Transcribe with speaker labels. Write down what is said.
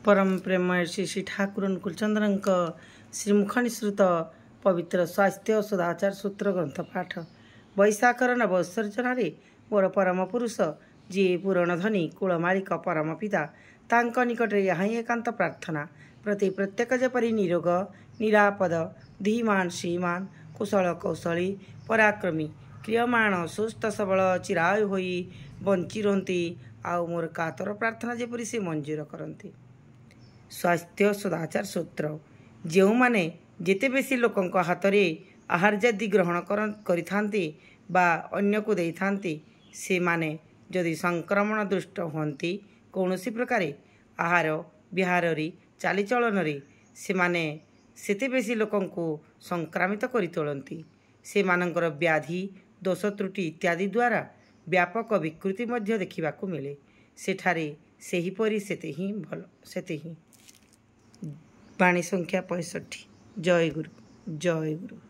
Speaker 1: परम प्रेमय श्री श्री ठाकुर कुलचंद्र श्रीमुख निश्रुत पवित्र स्वास्थ्य सदाचार सूत्र ग्रंथ पाठ वैशाखर नवोत्सर्जन मोर परम पुरुष जी पुराण धनी कुलमालिक परम पिता तांक निकट यहाँ एकांत प्रार्थना प्रति प्रत्येक जेपरी निरोग निरापद धीमान श्रीमान कुशल कौशली पराक्रमी क्रियमाण सुस्थ सबल चिरायु होई बंची रही आउ मोर कातर प्रार्थना जेपरी से मंजूर करती। स्वास्थ्य सदाचार सूत्र जो माने जेते बेसी लोकंक हाथ में आहार जदि ग्रहण करिथांती बा अन्य को देइथांती से माने जदि संक्रमण दुष्ट होती कौनसी प्रकार आहार विहार चालीचलन से माने सेते बेसी लोकंकु संक्रामित करि तोलंती से मानकर व्याधि दोष त्रुटि इत्यादि द्वारा व्यापक विकृति मध्य देखिबाकु मिले सेठारे सेहीपरि सेते ही वाणी संख्या 65। जय गुरु जय गुरु।